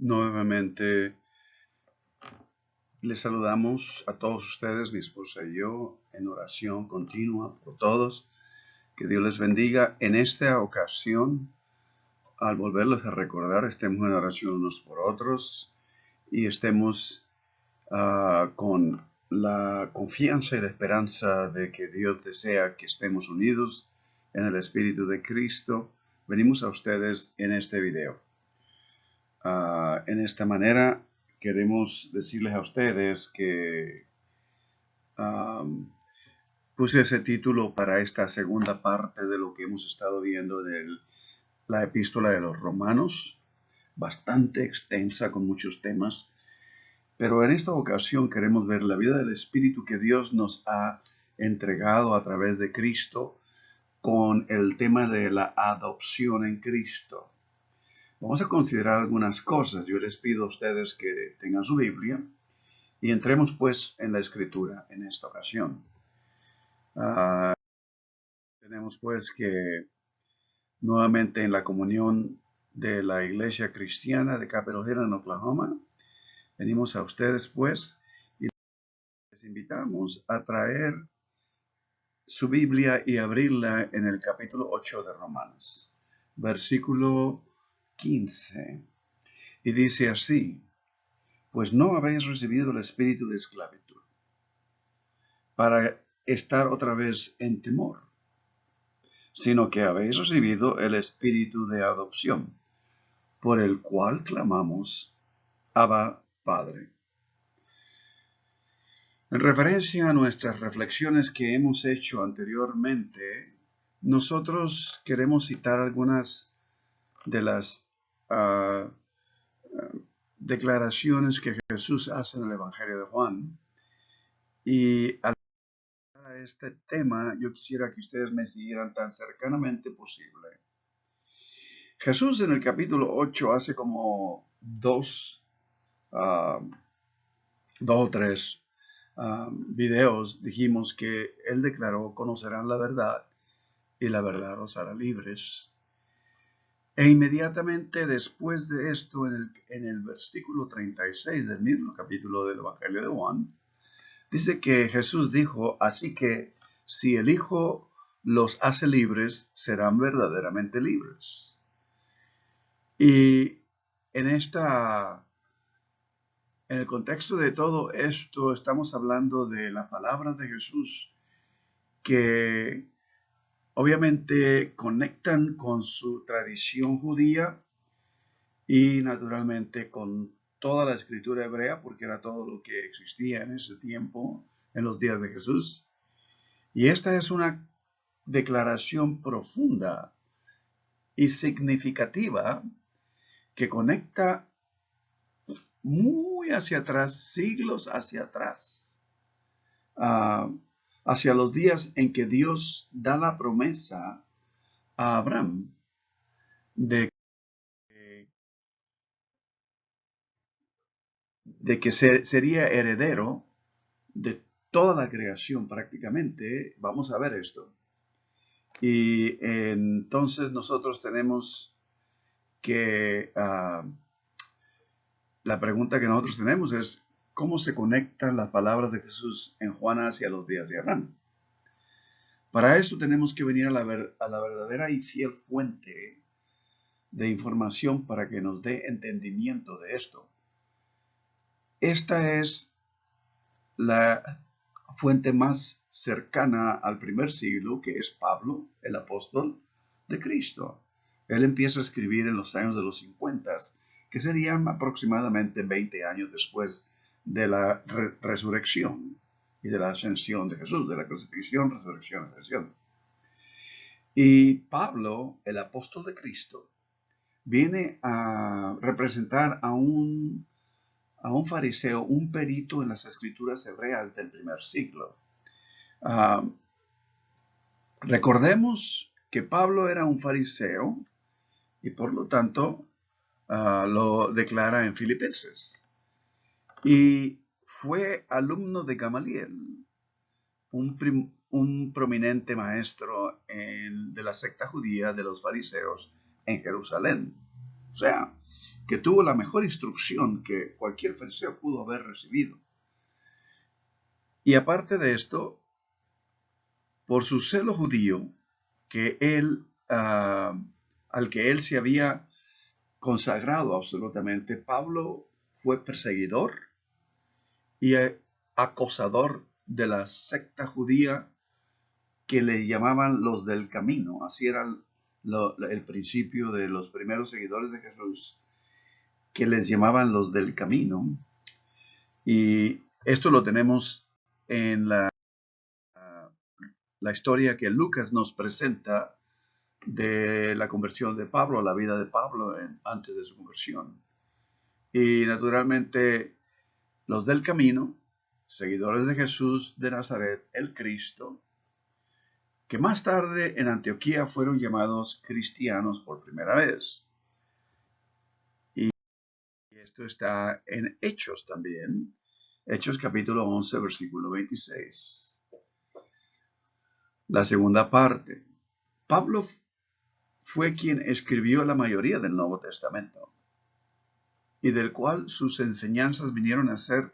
Nuevamente les saludamos a todos ustedes, mi esposa y yo, en oración continua por todos. Que Dios les bendiga. En esta ocasión, al volverles a recordar, estemos en oración unos por otros y estemos con la confianza y la esperanza de que Dios desea que estemos unidos en el Espíritu de Cristo. Venimos a ustedes en este video. En esta manera queremos decirles a ustedes que puse ese título para esta segunda parte de lo que hemos estado viendo de la epístola de los Romanos, bastante extensa con muchos temas, pero en esta ocasión queremos ver la vida del Espíritu que Dios nos ha entregado a través de Cristo con el tema de la adopción en Cristo. Vamos a considerar algunas cosas. Yo les pido a ustedes que tengan su Biblia y entremos pues en la Escritura en esta ocasión. Tenemos pues que nuevamente en la comunión de la Iglesia Cristiana de Capitol Hill en Oklahoma, venimos a ustedes pues y les invitamos a traer su Biblia y abrirla en el capítulo 8 de Romanos, versículo 15. Y dice así: pues no habéis recibido el espíritu de esclavitud para estar otra vez en temor, sino que habéis recibido el espíritu de adopción, por el cual clamamos, Abba, Padre. En referencia a nuestras reflexiones que hemos hecho anteriormente, nosotros queremos citar algunas de las declaraciones que Jesús hace en el Evangelio de Juan. Y al este tema, yo quisiera que ustedes me siguieran tan cercanamente posible. Jesús en el capítulo 8 hace como dos o tres videos, dijimos que él declaró: conocerán la verdad y la verdad los hará libres. E inmediatamente después de esto, en el versículo 36 del mismo capítulo del Evangelio de Juan, dice que Jesús dijo: así que si el Hijo los hace libres, serán verdaderamente libres. Y en el contexto de todo esto, estamos hablando de la palabra de Jesús, que obviamente conectan con su tradición judía y naturalmente con toda la escritura hebrea, porque era todo lo que existía en ese tiempo, en los días de Jesús. Y esta es una declaración profunda y significativa que conecta muy hacia atrás, siglos hacia atrás, hacia los días en que Dios da la promesa a Abraham de que sería heredero de toda la creación prácticamente. Vamos a ver esto. Y entonces nosotros tenemos que, la pregunta que nosotros tenemos es: ¿cómo se conectan las palabras de Jesús en Juan hacia los días de Abraham? Para esto tenemos que venir a la verdadera y fiel fuente de información para que nos dé entendimiento de esto. Esta es la fuente más cercana al primer siglo, que es Pablo, el apóstol de Cristo. Él empieza a escribir en los años de los 50, que serían aproximadamente 20 años después de la resurrección y de la ascensión de Jesús, de la crucifixión, resurrección, ascensión. Y Pablo, el apóstol de Cristo, viene a representar a un fariseo, un perito en las escrituras hebreas del primer siglo. Recordemos que Pablo era un fariseo y por lo tanto lo declara en Filipenses. Y fue alumno de Gamaliel, un prominente maestro de la secta judía de los fariseos en Jerusalén. sea, que tuvo la mejor instrucción que cualquier fariseo pudo haber recibido. Y aparte de esto, por su celo judío, que él, al que él se había consagrado absolutamente, Pablo fue perseguidor y acosador de la secta judía que le llamaban los del camino. Así era el principio de los primeros seguidores de Jesús, que les llamaban los del camino. Y esto lo tenemos en la historia que Lucas nos presenta de la conversión de Pablo, la vida de Pablo antes de su conversión. Y naturalmente los del camino, seguidores de Jesús de Nazaret, el Cristo, que más tarde en Antioquía fueron llamados cristianos por primera vez. Y esto está en Hechos también, Hechos capítulo 11, versículo 26. La segunda parte. Pablo fue quien escribió la mayoría del Nuevo Testamento y del cual sus enseñanzas vinieron a ser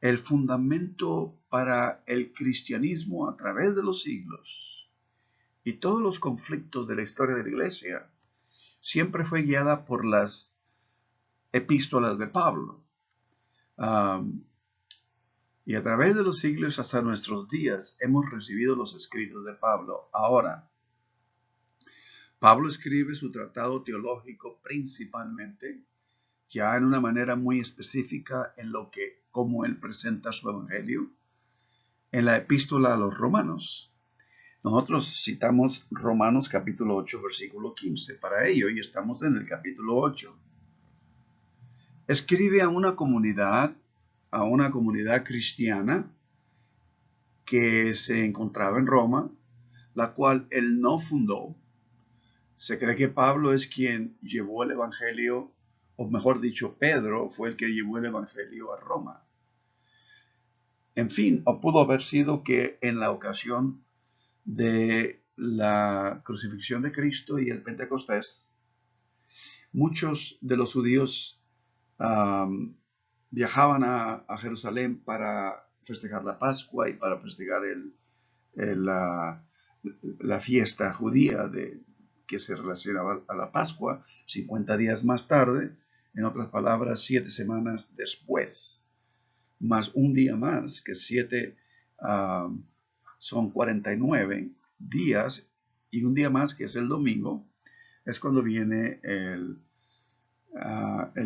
el fundamento para el cristianismo a través de los siglos. Y todos los conflictos de la historia de la iglesia siempre fue guiada por las epístolas de Pablo. Y a través de los siglos hasta nuestros días hemos recibido los escritos de Pablo. Ahora, Pablo escribe su tratado teológico principalmente ya en una manera muy específica en cómo él presenta su evangelio en la epístola a los romanos. Nosotros citamos Romanos capítulo 8, versículo 15 para ello, y estamos en el capítulo 8. Escribe a una comunidad cristiana que se encontraba en Roma, la cual él no fundó. Se cree que Pablo es quien llevó el evangelio, o mejor dicho, Pedro fue el que llevó el evangelio a Roma. En fin, o pudo haber sido que en la ocasión de la crucifixión de Cristo y el Pentecostés, muchos de los judíos viajaban a Jerusalén para festejar la Pascua y para festejar la fiesta judía que se relacionaba a la Pascua 50 días más tarde, en otras palabras, 7 semanas después, más un día más, que 7 son 49 días, y un día más, que es el domingo, es cuando viene el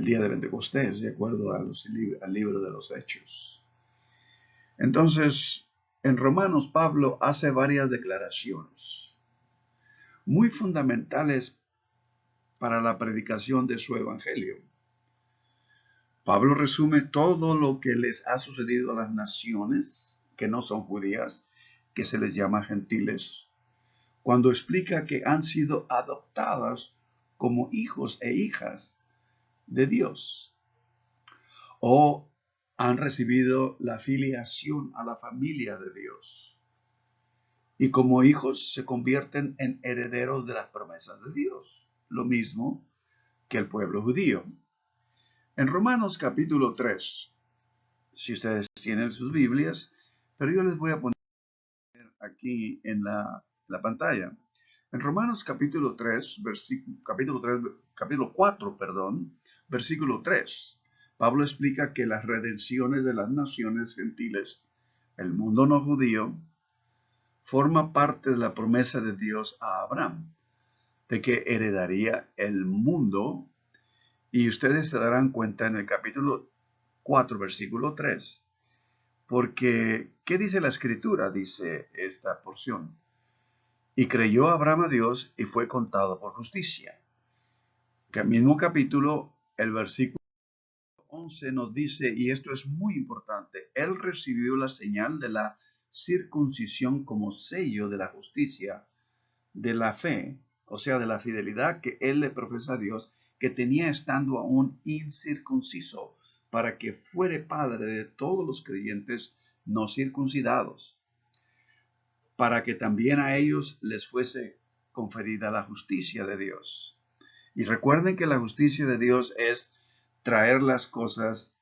día de Pentecostés, de acuerdo al libro de los Hechos. Entonces, en Romanos, Pablo hace varias declaraciones muy fundamentales para la predicación de su evangelio. Pablo resume todo lo que les ha sucedido a las naciones que no son judías, que se les llama gentiles, cuando explica que han sido adoptadas como hijos e hijas de Dios, o han recibido la filiación a la familia de Dios, y como hijos se convierten en herederos de las promesas de Dios, lo mismo que el pueblo judío. En Romanos capítulo 3, si ustedes tienen sus Biblias, pero yo les voy a poner aquí en la pantalla. En Romanos capítulo 4, versículo 3, Pablo explica que las redenciones de las naciones gentiles, el mundo no judío, forma parte de la promesa de Dios a Abraham, de que heredaría el mundo. Y ustedes se darán cuenta en el capítulo 4, versículo 3, porque, ¿qué dice la Escritura? Dice esta porción: y creyó Abraham a Dios y fue contado por justicia. Que el mismo capítulo, el versículo 11 nos dice, y esto es muy importante, él recibió la señal de la circuncisión como sello de la justicia, de la fe, o sea, de la fidelidad que él le profesa a Dios, que tenía estando aún incircunciso, para que fuere padre de todos los creyentes no circuncidados, para que también a ellos les fuese conferida la justicia de Dios. Y recuerden que la justicia de Dios es traer las cosas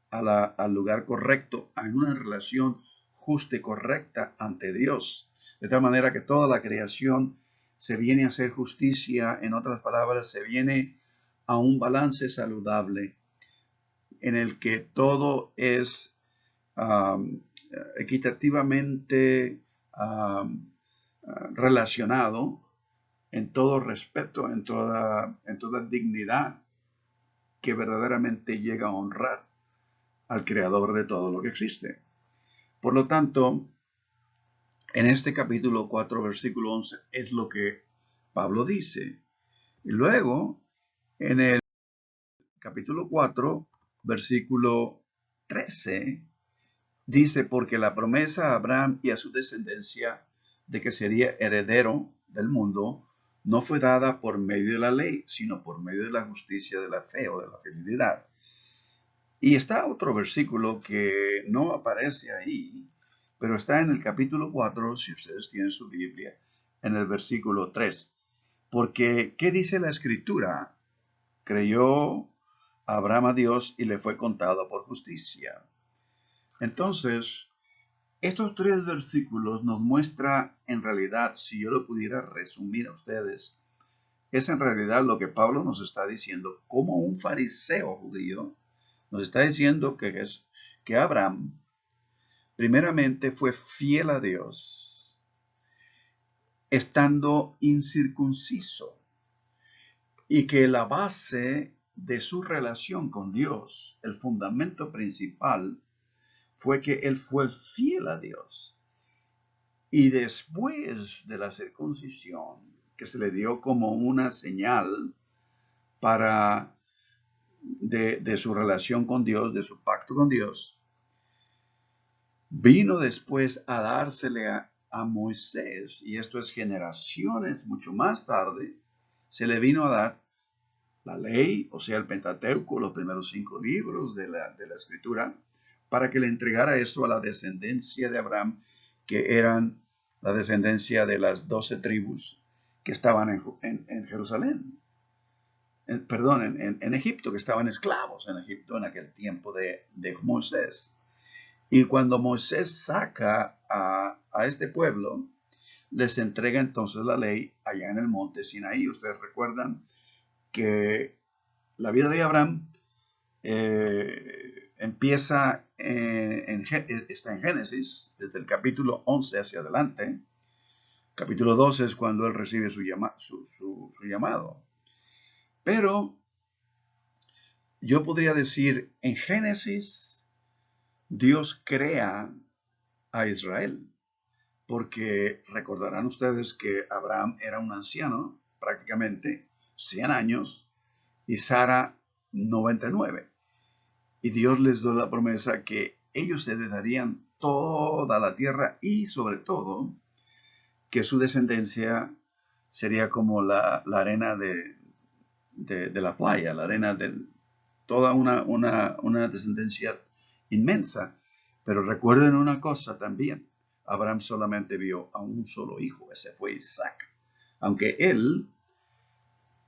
al lugar correcto, en una relación justa y correcta ante Dios. De tal manera que toda la creación se viene a hacer justicia, en otras palabras, se viene a un balance saludable en el que todo es um, equitativamente relacionado en todo respeto, en toda dignidad que verdaderamente llega a honrar al creador de todo lo que existe. Por lo tanto, en este capítulo 4, versículo 11, es lo que Pablo dice. Y luego, en el capítulo 4, versículo 13, dice, porque la promesa a Abraham y a su descendencia de que sería heredero del mundo, no fue dada por medio de la ley, sino por medio de la justicia de la fe o de la fidelidad. Y está otro versículo que no aparece ahí, pero está en el capítulo 4, si ustedes tienen su Biblia, en el versículo 3. Porque, ¿qué dice la Escritura? Creyó Abraham a Dios y le fue contado por justicia. Entonces, estos tres versículos nos muestra en realidad, si yo lo pudiera resumir a ustedes, es en realidad lo que Pablo nos está diciendo como un fariseo judío. Nos está diciendo que Abraham primeramente fue fiel a Dios, estando incircunciso, y que la base de su relación con Dios, el fundamento principal, fue que él fue fiel a Dios. Y después de la circuncisión, que se le dio como una señal de su relación con Dios, de su pacto con Dios, vino después a dársele a Moisés, y esto es generaciones mucho más tarde, se le vino a dar la ley, o sea, el Pentateuco, los primeros 5 libros de la Escritura, para que le entregara eso a la descendencia de Abraham, que eran la descendencia de las 12 tribus que estaban en Jerusalén, en Egipto, que estaban esclavos en Egipto en aquel tiempo de Moisés. Y cuando Moisés saca a este pueblo, les entrega entonces la ley allá en el monte Sinaí. Ustedes recuerdan que la vida de Abraham empieza está en Génesis, desde el capítulo 11 hacia adelante. Capítulo 12 es cuando él recibe su llamado. Pero yo podría decir, en Génesis, Dios crea a Israel, porque recordarán ustedes que Abraham era un anciano, prácticamente 100 años, y Sara 99. Y Dios les dio la promesa que ellos heredarían toda la tierra y sobre todo que su descendencia sería como la arena de la playa, la arena de toda una descendencia inmensa. Pero recuerden una cosa también, Abraham solamente vio a un solo hijo, ese fue Isaac, aunque él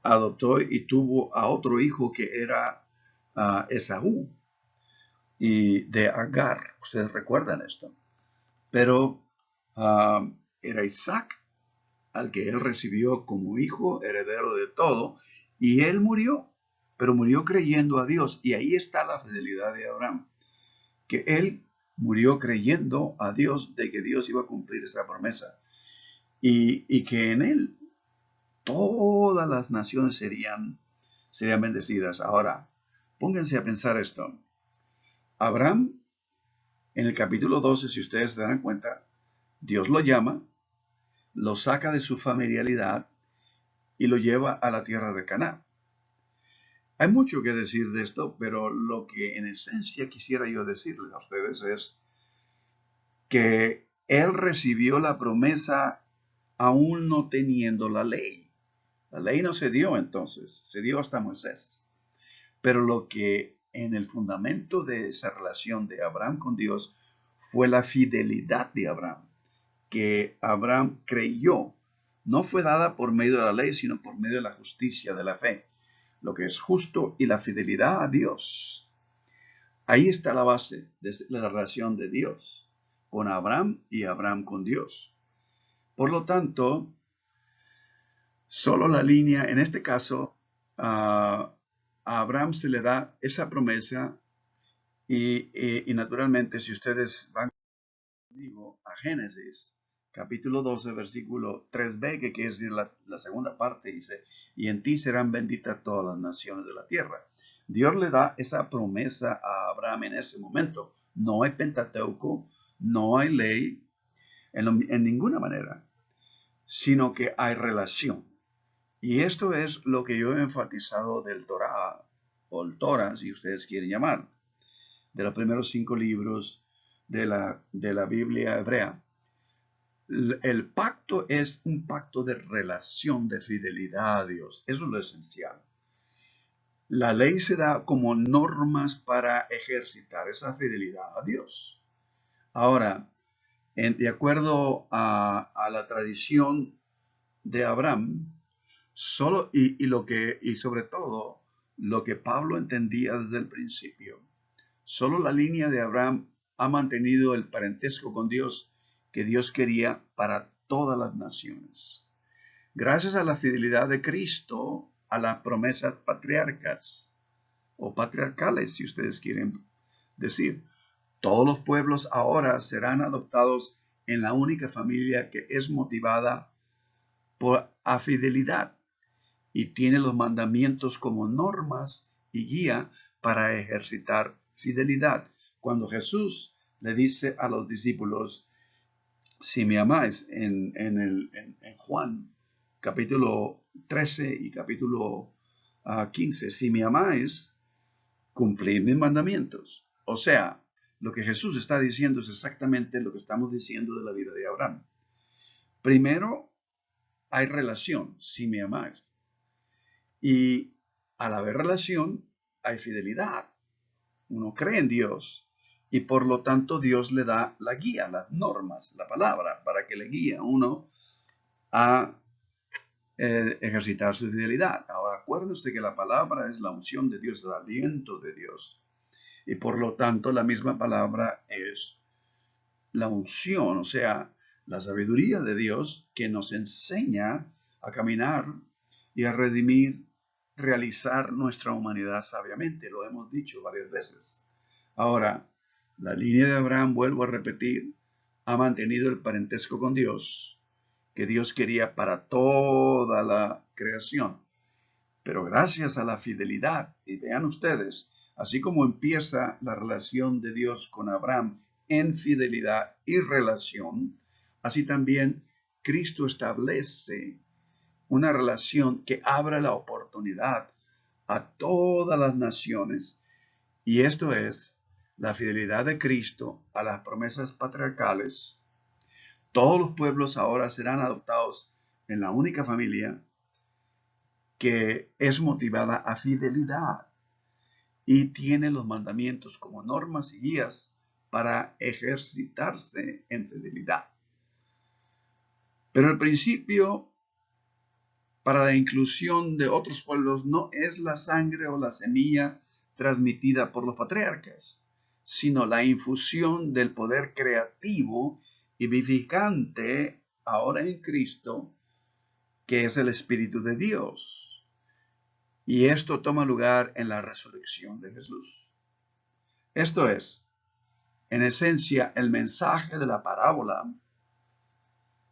adoptó y tuvo a otro hijo que era Esaú, y de Agar, ustedes recuerdan esto, pero era Isaac al que él recibió como hijo, heredero de todo, y él murió, pero murió creyendo a Dios, y ahí está la fidelidad de Abraham, que él murió creyendo a Dios de que Dios iba a cumplir esa promesa, y que en él todas las naciones serían bendecidas. Ahora, pónganse a pensar esto. Abraham, en el capítulo 12, si ustedes se dan cuenta, Dios lo llama, lo saca de su familiaridad y lo lleva a la tierra de Canaán. Hay mucho que decir de esto, pero lo que en esencia quisiera yo decirles a ustedes es que él recibió la promesa aún no teniendo la ley. La ley no se dio entonces, se dio hasta Moisés. Pero lo que en el fundamento de esa relación de Abraham con Dios fue la fidelidad de Abraham, que Abraham creyó. No fue dada por medio de la ley, sino por medio de la justicia de la fe. lo que es justo y la fidelidad a Dios. Ahí está la base de la relación de Dios con Abraham y Abraham con Dios. Por lo tanto, solo la línea, en este caso, a Abraham se le da esa promesa y naturalmente si ustedes van conmigo a Génesis, capítulo 12, versículo 3b, que quiere decir la segunda parte, dice, y en ti serán benditas todas las naciones de la tierra. Dios le da esa promesa a Abraham en ese momento. No hay Pentateuco, no hay ley en ninguna manera, sino que hay relación. Y esto es lo que yo he enfatizado del Torah, o el Torah, si ustedes quieren llamar, de los primeros 5 libros de la Biblia hebrea. El pacto es un pacto de relación, de fidelidad a Dios. Eso es lo esencial. La ley se da como normas para ejercitar esa fidelidad a Dios. Ahora, de acuerdo a la tradición de Abraham, y sobre todo lo que Pablo entendía desde el principio, solo la línea de Abraham ha mantenido el parentesco con Dios que Dios quería para todas las naciones. Gracias a la fidelidad de Cristo a las promesas patriarcas o patriarcales, si ustedes quieren decir, todos los pueblos ahora serán adoptados en la única familia que es motivada por a fidelidad y tiene los mandamientos como normas y guía para ejercitar fidelidad. Cuando Jesús le dice a los discípulos, si me amáis, en Juan capítulo 13 y capítulo 15, si me amáis, cumplid mis mandamientos. O sea, lo que Jesús está diciendo es exactamente lo que estamos diciendo de la vida de Abraham. Primero, hay relación, si me amáis. Y al haber relación, hay fidelidad. Uno cree en Dios y por lo tanto Dios le da la guía, las normas, la palabra, para que le guíe a uno a ejercitar su fidelidad. Ahora, acuérdense que la palabra es la unción de Dios, el aliento de Dios. Y por lo tanto, la misma palabra es la unción, o sea, la sabiduría de Dios que nos enseña a caminar y a redimir, realizar nuestra humanidad sabiamente. Lo hemos dicho varias veces. Ahora, la línea de Abraham, vuelvo a repetir, ha mantenido el parentesco con Dios que Dios quería para toda la creación. Pero gracias a la fidelidad, y vean ustedes, así como empieza la relación de Dios con Abraham en fidelidad y relación, así también Cristo establece una relación que abre la oportunidad a todas las naciones. Y esto es la fidelidad de Cristo a las promesas patriarcales. Todos los pueblos ahora serán adoptados en la única familia que es motivada a fidelidad y tiene los mandamientos como normas y guías para ejercitarse en fidelidad. Pero el principio para la inclusión de otros pueblos no es la sangre o la semilla transmitida por los patriarcas, sino la infusión del poder creativo y vivificante ahora en Cristo, que es el Espíritu de Dios. Y esto toma lugar en la resurrección de Jesús. Esto es, en esencia, el mensaje de la parábola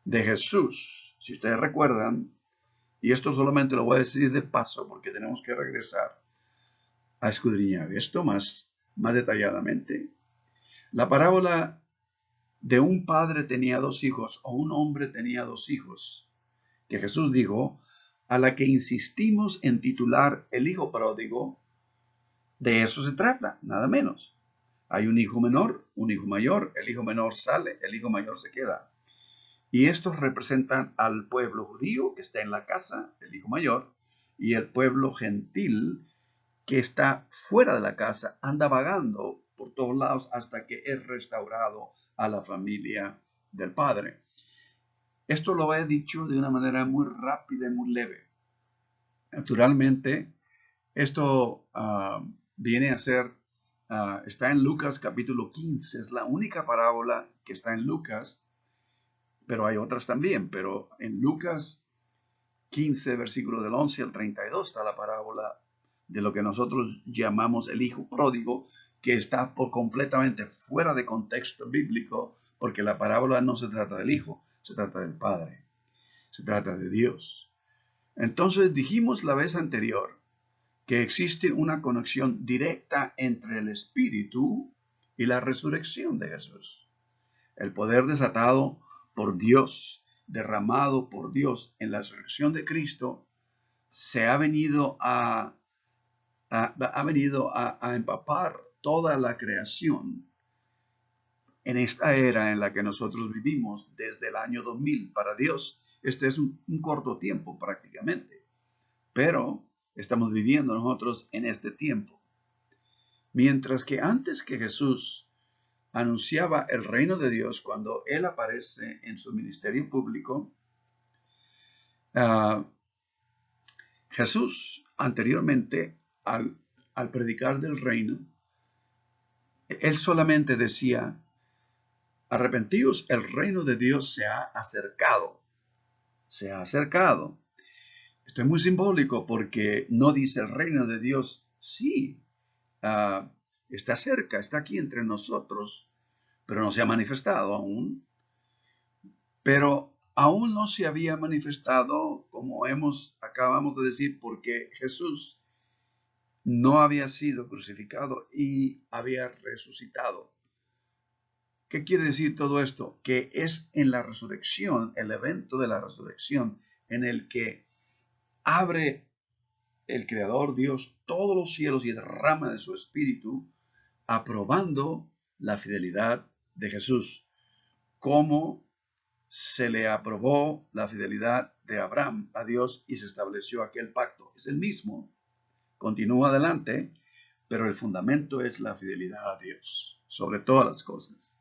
de Jesús. Si ustedes recuerdan, y esto solamente lo voy a decir de paso porque tenemos que regresar a escudriñar esto más detalladamente. La parábola de un padre tenía 2 hijos o un hombre tenía 2 hijos, que Jesús dijo, a la que insistimos en titular el hijo pródigo, de eso se trata, nada menos. Hay un hijo menor, un hijo mayor, el hijo menor sale, el hijo mayor se queda. Y estos representan al pueblo judío que está en la casa, el hijo mayor, y el pueblo gentil que está fuera de la casa, anda vagando por todos lados hasta que es restaurado a la familia del padre. Esto lo he dicho de una manera muy rápida y muy leve. Naturalmente, Esto viene a ser, está en Lucas capítulo 15, es la única parábola que está en Lucas, pero hay otras también, pero en Lucas 15, versículo del 11 al 32, está la parábola de lo que nosotros llamamos el hijo pródigo, que está por completamente fuera de contexto bíblico, porque la parábola no se trata del hijo, se trata del padre, se trata de Dios. Entonces dijimos la vez anterior que existe una conexión directa entre el espíritu y la resurrección de Jesús. El poder desatado por Dios, derramado por Dios en la resurrección de Cristo, se ha venido a empapar toda la creación en esta era en la que nosotros vivimos desde el año 2000. Para Dios, este es un corto tiempo prácticamente, pero estamos viviendo nosotros en este tiempo. Mientras que antes que Jesús anunciaba el reino de Dios, cuando Él aparece en su ministerio público, Jesús anteriormente, al predicar del reino, Él solamente decía: arrepentíos, el reino de Dios se ha acercado. Se ha acercado. Esto es muy simbólico porque no dice el reino de Dios, sí, está cerca, está aquí entre nosotros, pero no se ha manifestado aún. Pero aún no se había manifestado, como acabamos de decir, porque Jesús no había sido crucificado y había resucitado. ¿Qué quiere decir todo esto? Que es en la resurrección, el evento de la resurrección, en el que abre el Creador Dios todos los cielos y derrama de su espíritu, aprobando la fidelidad de Jesús, como se le aprobó la fidelidad de Abraham a Dios y se estableció aquel pacto. Es el mismo, continúa adelante, pero el fundamento es la fidelidad a Dios, sobre todas las cosas.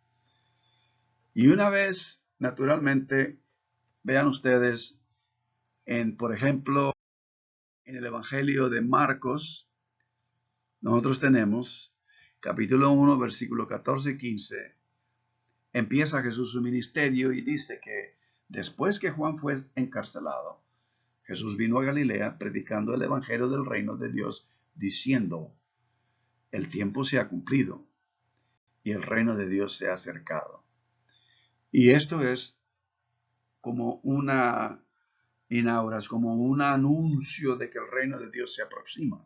Y una vez, naturalmente, vean ustedes, por ejemplo, en el Evangelio de Marcos, nosotros tenemos capítulo 1, versículo 14 y 15. Empieza Jesús su ministerio y dice que después que Juan fue encarcelado, Jesús vino a Galilea predicando el Evangelio del reino de Dios, diciendo: el tiempo se ha cumplido y el reino de Dios se ha acercado. Y esto es como una inauguración, como un anuncio de que el reino de Dios se aproxima.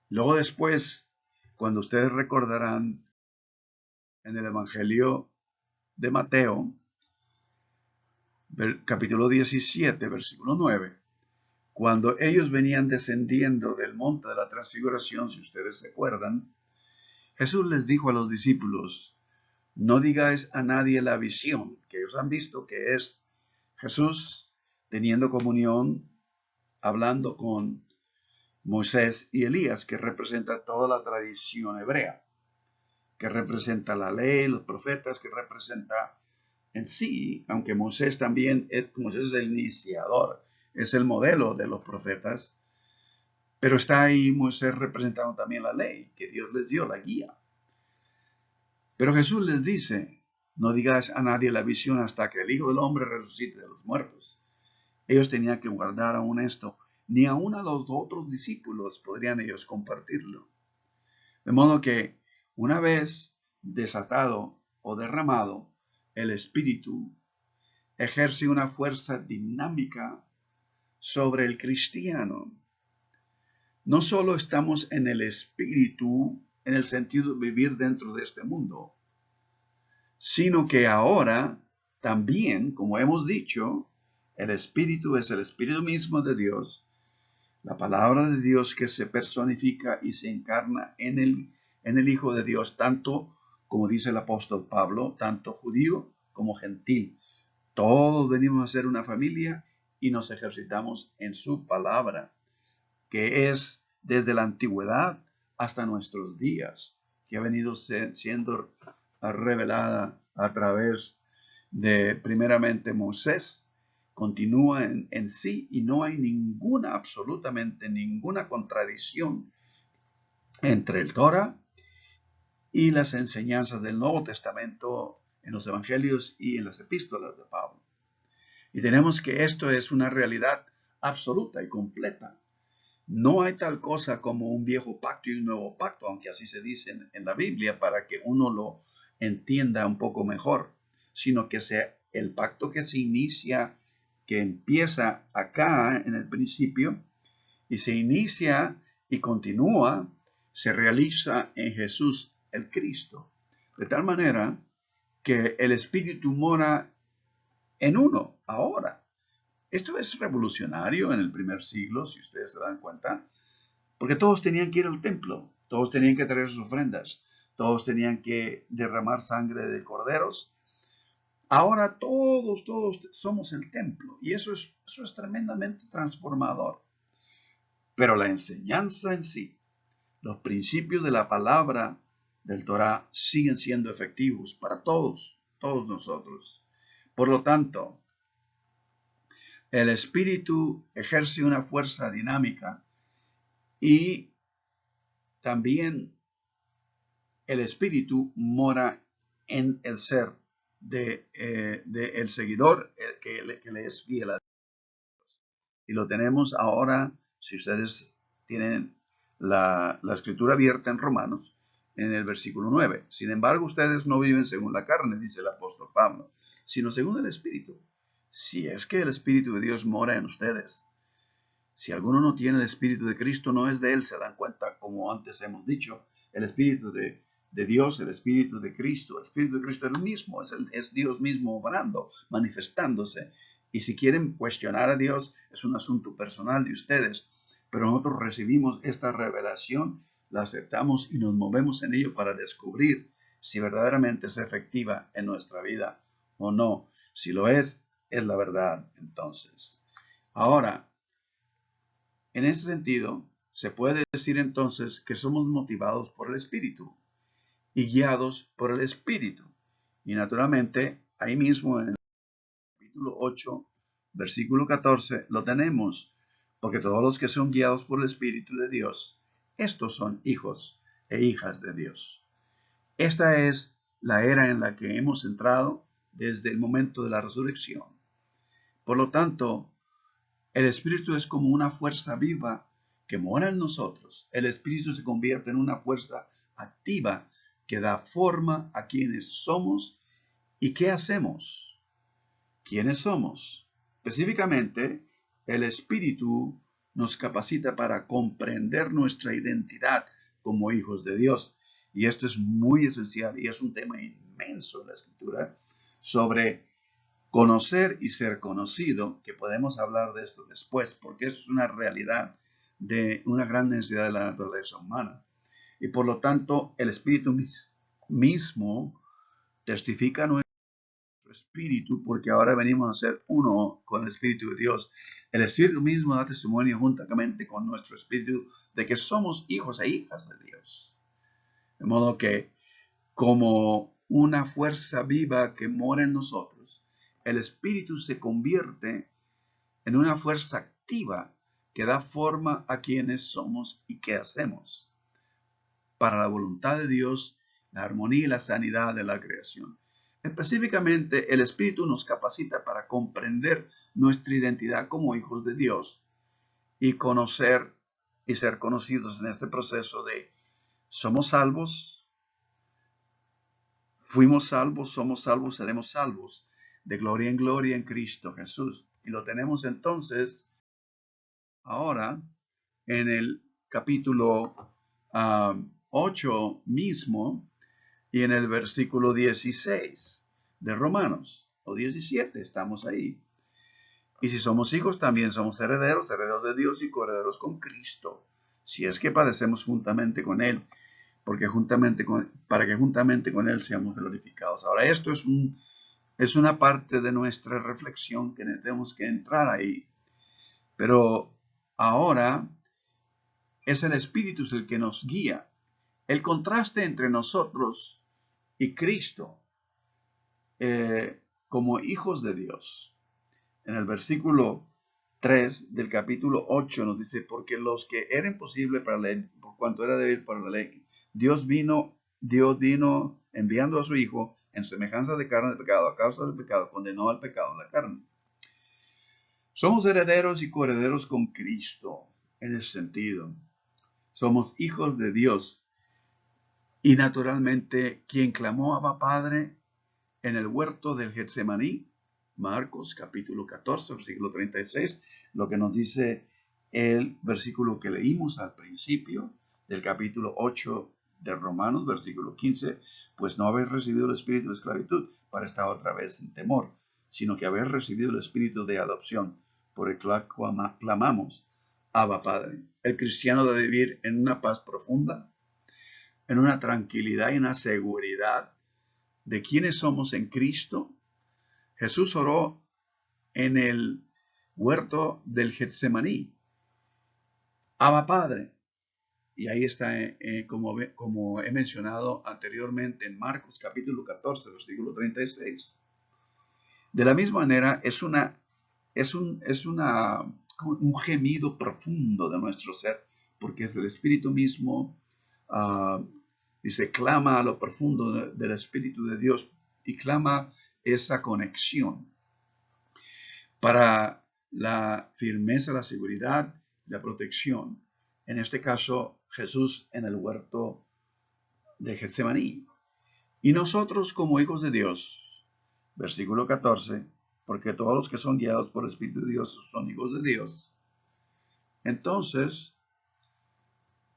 Luego después, cuando ustedes recordarán en el Evangelio de Mateo, capítulo 17, versículo 9, cuando ellos venían descendiendo del monte de la transfiguración, si ustedes se acuerdan, Jesús les dijo a los discípulos: no digáis a nadie la visión que ellos han visto, que es Jesús teniendo comunión, hablando con Moisés y Elías, que representa toda la tradición hebrea, que representa la ley, los profetas, que representa en sí, aunque Moisés es el iniciador, es el modelo de los profetas, pero está ahí Moisés representando también la ley, que Dios les dio, la guía. Pero Jesús les dice: no digas a nadie la visión hasta que el Hijo del Hombre resucite de los muertos. Ellos tenían que guardar aún esto. Ni aún a los otros discípulos podrían ellos compartirlo. De modo que una vez desatado o derramado, el Espíritu ejerce una fuerza dinámica sobre el cristiano. No solo estamos en el Espíritu, en el sentido de vivir dentro de este mundo, sino que ahora también, como hemos dicho, el Espíritu es el Espíritu mismo de Dios, la palabra de Dios que se personifica y se encarna en el Hijo de Dios, tanto, como dice el apóstol Pablo, tanto judío como gentil. Todos venimos a ser una familia y nos ejercitamos en su palabra, que es desde la antigüedad hasta nuestros días, que ha venido siendo revelada a través de primeramente Moisés continúa en sí y no hay absolutamente ninguna contradicción entre el Torah y las enseñanzas del Nuevo Testamento en los Evangelios y en las epístolas de Pablo. Y tenemos que esto es una realidad absoluta y completa. No hay tal cosa como un viejo pacto y un nuevo pacto, aunque así se dice en la Biblia para que uno lo entienda un poco mejor, sino que sea el pacto que se inicia, que empieza acá en el principio y se inicia y continúa, se realiza en Jesús el Cristo. De tal manera que el Espíritu mora en uno ahora. Esto es revolucionario en el primer siglo, si ustedes se dan cuenta, porque todos tenían que ir al templo, todos tenían que traer sus ofrendas, todos tenían que derramar sangre de corderos. Ahora todos somos el templo y eso es tremendamente transformador. Pero la enseñanza en sí, los principios de la palabra del Torah siguen siendo efectivos para todos nosotros. Por lo tanto, el Espíritu ejerce una fuerza dinámica y también el Espíritu mora en el ser de el seguidor que le es fiel a Dios. Y lo tenemos ahora, si ustedes tienen la escritura abierta en Romanos, en el versículo 9. Sin embargo, ustedes no viven según la carne, dice el apóstol Pablo, sino según el Espíritu. Si es que el Espíritu de Dios mora en ustedes. Si alguno no tiene el Espíritu de Cristo, no es de él. Se dan cuenta, como antes hemos dicho, el Espíritu de Dios, el Espíritu de Cristo. El Espíritu de Cristo es el mismo, es Dios mismo obrando, manifestándose. Y si quieren cuestionar a Dios, es un asunto personal de ustedes. Pero nosotros recibimos esta revelación, la aceptamos y nos movemos en ello para descubrir si verdaderamente es efectiva en nuestra vida o no. Si lo es la verdad entonces. Ahora, en este sentido, se puede decir entonces que somos motivados por el Espíritu y guiados por el Espíritu. Y naturalmente, ahí mismo en el capítulo 8, versículo 14, lo tenemos, porque todos los que son guiados por el Espíritu de Dios, estos son hijos e hijas de Dios. Esta es la era en la que hemos entrado desde el momento de la resurrección. Por lo tanto, el Espíritu es como una fuerza viva que mora en nosotros. El Espíritu se convierte en una fuerza activa que da forma a quienes somos y qué hacemos. ¿Quiénes somos? Específicamente, el Espíritu nos capacita para comprender nuestra identidad como hijos de Dios. Y esto es muy esencial y es un tema inmenso en la Escritura sobre conocer y ser conocido, que podemos hablar de esto después, porque esto es una realidad de una gran necesidad de la naturaleza humana. Y por lo tanto, el Espíritu mismo testifica nuestro espíritu, porque ahora venimos a ser uno con el Espíritu de Dios. El Espíritu mismo da testimonio juntamente con nuestro espíritu de que somos hijos e hijas de Dios. De modo que, como una fuerza viva que mora en nosotros, el Espíritu se convierte en una fuerza activa que da forma a quienes somos y qué hacemos para la voluntad de Dios, la armonía y la sanidad de la creación. Específicamente, el Espíritu nos capacita para comprender nuestra identidad como hijos de Dios y conocer y ser conocidos en este proceso de somos salvos, fuimos salvos, somos salvos, seremos salvos, de gloria en gloria en Cristo Jesús. Y lo tenemos entonces ahora en el capítulo 8 mismo y en el versículo 16 de Romanos, o 17, estamos ahí. Y si somos hijos, también somos herederos, herederos de Dios y coherederos con Cristo, si es que padecemos juntamente con Él, para que juntamente con Él seamos glorificados. Ahora, esto es una parte de nuestra reflexión que tenemos que entrar ahí. Pero ahora es el Espíritu el que nos guía. El contraste entre nosotros y Cristo como hijos de Dios En el versículo 3 del capítulo 8 nos dice, porque los que era imposible para la ley, por cuanto era débil para la ley, Dios vino enviando a su Hijo en semejanza de carne de pecado, a causa del pecado, condenó al pecado en la carne. Somos herederos y coherederos con Cristo en ese sentido. Somos hijos de Dios. Y naturalmente, quien clamó Abba Padre en el huerto del Getsemaní, Marcos capítulo 14, versículo 36, lo que nos dice el versículo que leímos al principio del capítulo 8 de Romanos, versículo 15, pues no habéis recibido el espíritu de esclavitud para estar otra vez en temor, sino que habéis recibido el espíritu de adopción, por el cual clamamos Abba Padre. El cristiano debe vivir en una paz profunda, en una tranquilidad y una seguridad de quiénes somos en Cristo. Jesús oró en el huerto del Getsemaní, Abba Padre, y ahí está, como he mencionado anteriormente en Marcos capítulo 14, versículo 36. De la misma manera, es un gemido profundo de nuestro ser, porque es el Espíritu mismo, dice, clama a lo profundo del Espíritu de Dios y clama esa conexión para la firmeza, la seguridad, la protección. En este caso, Jesús en el huerto de Getsemaní. Y nosotros como hijos de Dios, versículo 14, porque todos los que son guiados por el Espíritu de Dios son hijos de Dios. Entonces,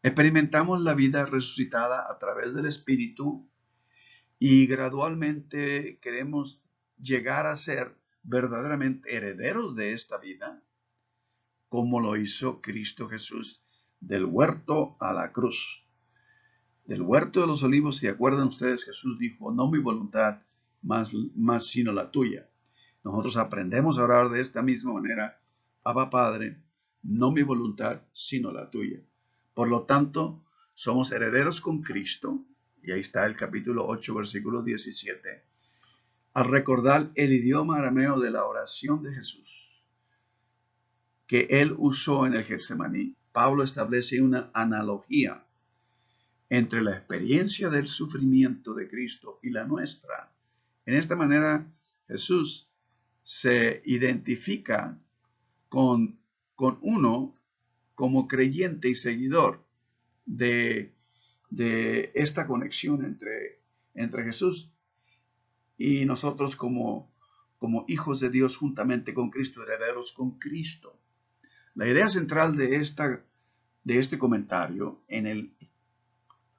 experimentamos la vida resucitada a través del Espíritu y gradualmente queremos llegar a ser verdaderamente herederos de esta vida, como lo hizo Cristo Jesús del huerto a la cruz. Del huerto de los olivos, si acuerdan ustedes, Jesús dijo, no mi voluntad, más sino la tuya. Nosotros aprendemos a orar de esta misma manera, Abba Padre, no mi voluntad, sino la tuya. Por lo tanto, somos herederos con Cristo, y ahí está el capítulo 8, versículo 17, al recordar el idioma arameo de la oración de Jesús, que él usó en el Getsemaní. Pablo establece una analogía entre la experiencia del sufrimiento de Cristo y la nuestra. En esta manera, Jesús se identifica con uno como creyente y seguidor de esta conexión entre Jesús y nosotros como hijos de Dios juntamente con Cristo, herederos con Cristo. La idea central de este comentario en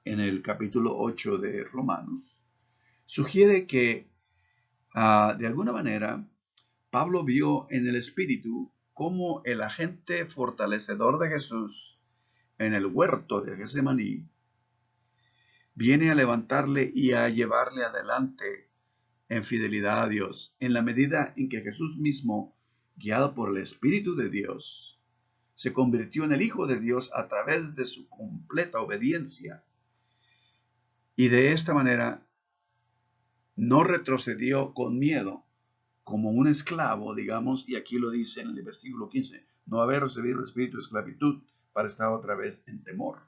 el capítulo 8 de Romanos sugiere que de alguna manera Pablo vio en el Espíritu como el agente fortalecedor de Jesús en el huerto de Getsemaní viene a levantarle y a llevarle adelante en fidelidad a Dios, en la medida en que Jesús mismo, guiado por el Espíritu de Dios, se convirtió en el Hijo de Dios a través de su completa obediencia. Y de esta manera no retrocedió con miedo, como un esclavo, digamos, y aquí lo dice en el versículo 15, no haber recibido el espíritu de esclavitud para estar otra vez en temor.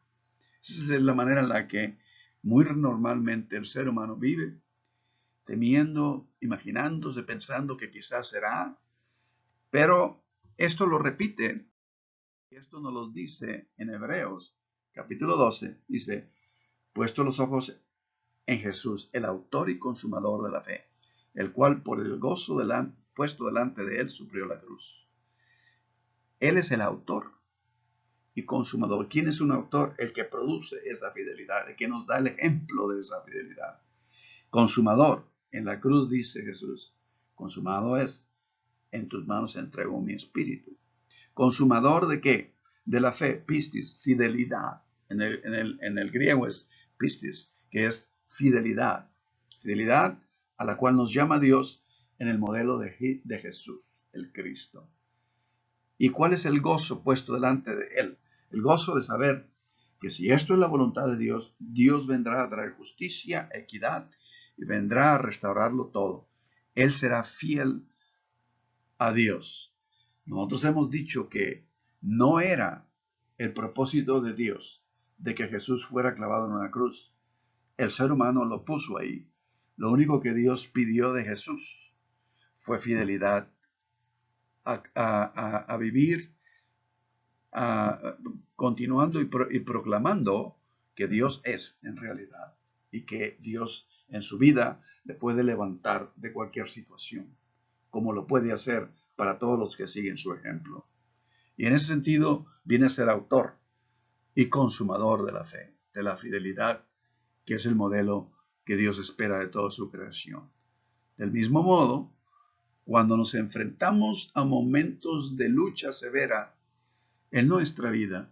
Esa es la manera en la que muy normalmente el ser humano vive, temiendo, imaginándose, pensando que quizás será, pero esto lo repite, y esto nos lo dice en Hebreos, capítulo 12, dice, puesto los ojos en Jesús, el autor y consumador de la fe, el cual por el gozo puesto delante de él sufrió la cruz. Él es el autor y consumador. ¿Quién es un autor? El que produce esa fidelidad, el que nos da el ejemplo de esa fidelidad. Consumador. En la cruz dice Jesús, consumado es, en tus manos entrego mi espíritu. ¿Consumador de qué? De la fe, pistis, fidelidad. En el griego es pistis, que es fidelidad. Fidelidad a la cual nos llama Dios en el modelo de Jesús, el Cristo. ¿Y cuál es el gozo puesto delante de él? El gozo de saber que si esto es la voluntad de Dios, Dios vendrá a traer justicia, equidad y vendrá a restaurarlo todo. Él será fiel a Dios. Nosotros hemos dicho que no era el propósito de Dios de que Jesús fuera clavado en una cruz. El ser humano lo puso ahí. Lo único que Dios pidió de Jesús fue fidelidad a vivir continuando y proclamando que Dios es en realidad y que Dios en su vida le puede levantar de cualquier situación, como lo puede hacer para todos los que siguen su ejemplo. Y en ese sentido viene a ser autor y consumador de la fe, de la fidelidad, que es el modelo que Dios espera de toda su creación. Del mismo modo, cuando nos enfrentamos a momentos de lucha severa en nuestra vida,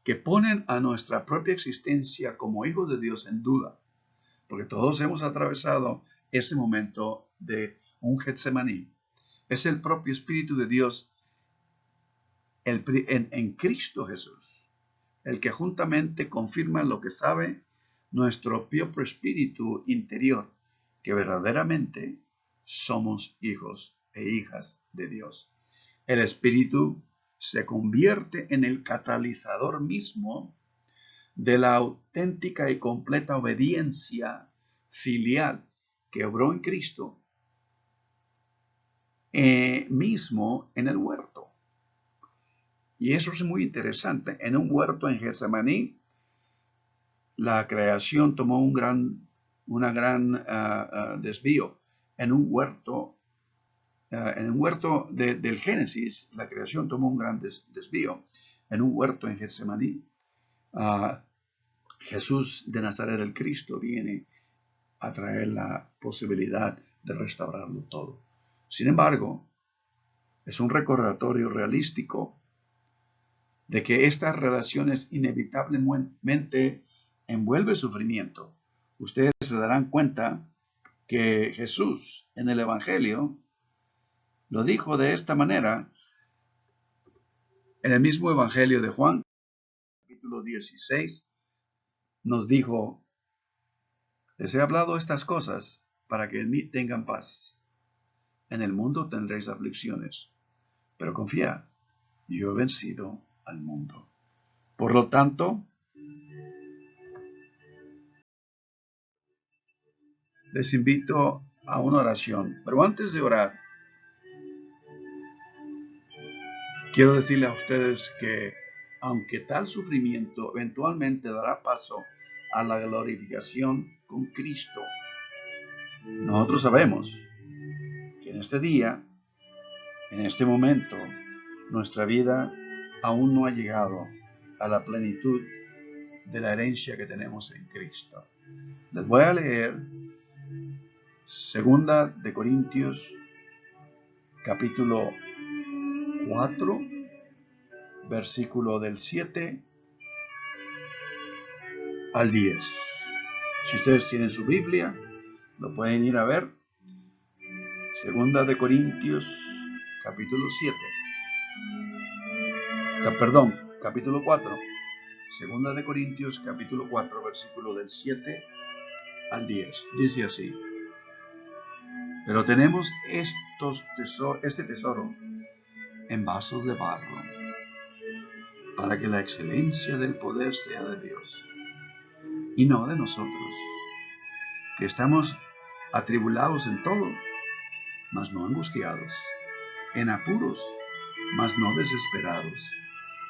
que ponen a nuestra propia existencia como hijos de Dios en duda, porque todos hemos atravesado ese momento de un Getsemaní. Es el propio Espíritu de Dios en Cristo Jesús, el que juntamente confirma lo que sabe nuestro propio espíritu interior, que verdaderamente somos hijos e hijas de Dios. El Espíritu se convierte en el catalizador mismo de la auténtica y completa obediencia filial que obró en Cristo mismo en el huerto. Y eso es muy interesante. En un huerto en Getsemaní, la creación tomó un gran desvío. En un huerto del Génesis, la creación tomó un gran desvío. En un huerto en Getsemaní, Jesús de Nazaret, el Cristo, viene a traer la posibilidad de restaurarlo todo. Sin embargo, es un recordatorio realístico de que estas relaciones inevitablemente envuelven sufrimiento. Ustedes se darán cuenta que Jesús en el Evangelio lo dijo de esta manera en el mismo Evangelio de Juan, capítulo 16, nos dijo: les he hablado estas cosas para que en mí tengan paz. En el mundo tendréis aflicciones, pero confía, yo he vencido al mundo. Por lo tanto, les invito a una oración. Pero antes de orar, quiero decirle a ustedes que aunque tal sufrimiento eventualmente dará paso a la glorificación con Cristo, nosotros sabemos que en este día, en este momento, nuestra vida aún no ha llegado a la plenitud de la herencia que tenemos en Cristo. Les voy a leer 2 de Corintios capítulo 4, versículo del 7 al 10. Si ustedes tienen su Biblia, lo pueden ir a ver. 2 de Corintios capítulo 7. Capítulo 4. 2 de Corintios capítulo 4, versículo del 7 al 10. Dice así: pero tenemos este tesoro en vasos de barro, para que la excelencia del poder sea de Dios, y no de nosotros, que estamos atribulados en todo, mas no angustiados, en apuros, mas no desesperados,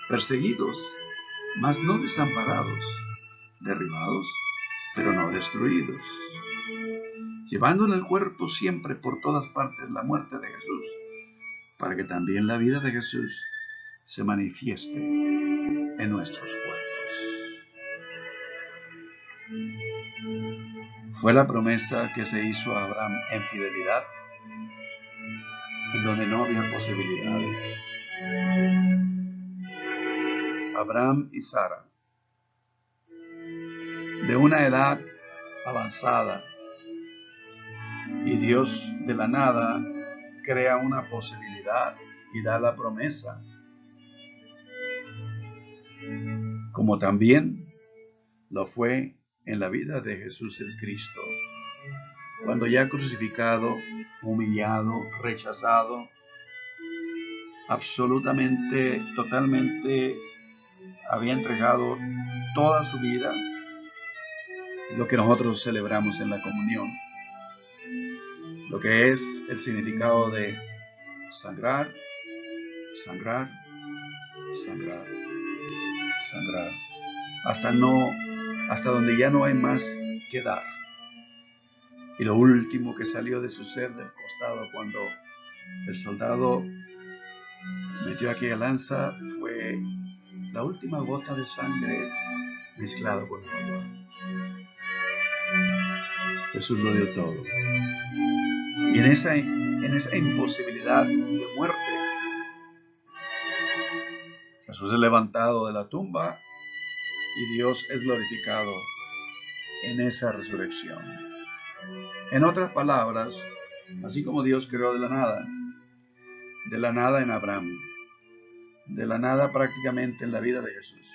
perseguidos, mas no desamparados, derribados, pero no destruidos, llevando en el cuerpo siempre por todas partes la muerte de Jesús, para que también la vida de Jesús se manifieste en nuestros cuerpos. Fue la promesa que se hizo a Abraham en fidelidad, en donde no había posibilidades. Abraham y Sara, de una edad avanzada, y Dios de la nada crea una posibilidad y da la promesa, como también lo fue en la vida de Jesús el Cristo, cuando ya crucificado, humillado, rechazado, absolutamente, totalmente había entregado toda su vida, lo que nosotros celebramos en la comunión, lo que es el significado de sangrar, sangrar, sangrar, sangrar, hasta donde ya no hay más que dar. Y lo último que salió de su ser del costado cuando el soldado metió aquella lanza fue la última gota de sangre mezclado con agua. Jesús lo dio todo. Y en esa imposibilidad de muerte, Jesús es levantado de la tumba y Dios es glorificado en esa resurrección. En otras palabras, así como Dios creó de la nada en Abraham, de la nada prácticamente en la vida de Jesús,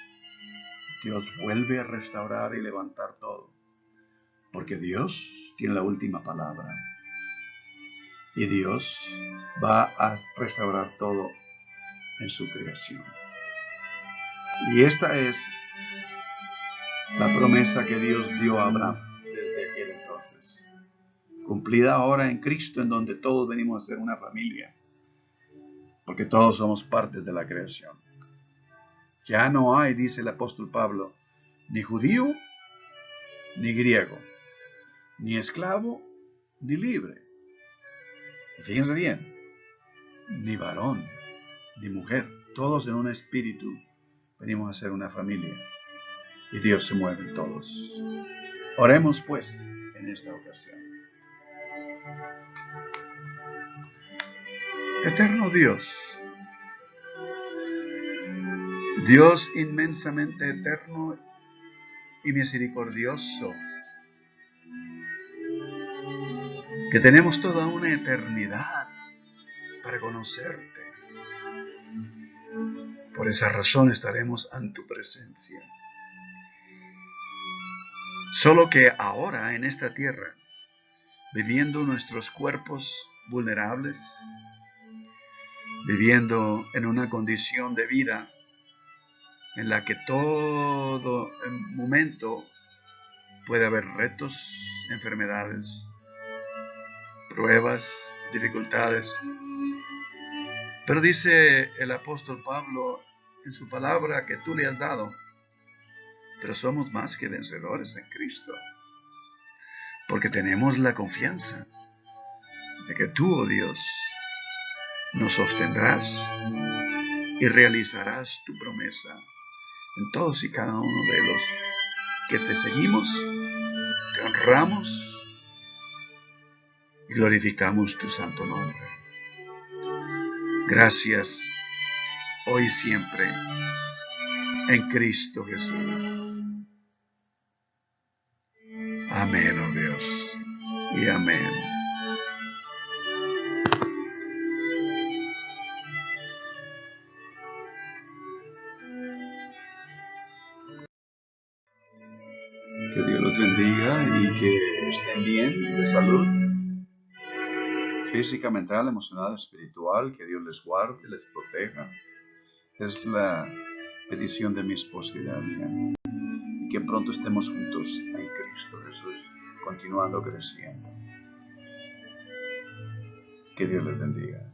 Dios vuelve a restaurar y levantar todo, porque Dios tiene la última palabra y Dios va a restaurar todo en su creación. Y esta es la promesa que Dios dio a Abraham desde aquel entonces, cumplida ahora en Cristo, en donde todos venimos a ser una familia, porque todos somos partes de la creación. Ya no hay, dice el apóstol Pablo, ni judío ni griego, ni esclavo ni libre. Y fíjense bien, ni varón ni mujer, todos en un espíritu venimos a ser una familia y Dios se mueve en todos. Oremos pues en esta ocasión. Eterno Dios, Dios inmensamente eterno y misericordioso, que tenemos toda una eternidad para conocerte. Por esa razón estaremos ante tu presencia. Solo que ahora en esta tierra, viviendo nuestros cuerpos vulnerables, viviendo en una condición de vida en la que todo momento puede haber retos, enfermedades, pruebas, dificultades. Pero dice el apóstol Pablo en su palabra que tú le has dado, pero somos más que vencedores en Cristo, porque tenemos la confianza de que tú, oh Dios, nos sostendrás y realizarás tu promesa en todos y cada uno de los que te seguimos, te honramos y glorificamos tu santo nombre. Gracias hoy y siempre en Cristo Jesús. Amén, oh Dios, y amén. Que Dios los bendiga y que estén bien de salud, física, mental, emocional, espiritual. Que Dios les guarde, les proteja. Es la petición de mi esposa y de la mía. Y que pronto estemos juntos en Cristo Jesús, continuando creciendo. Que Dios les bendiga.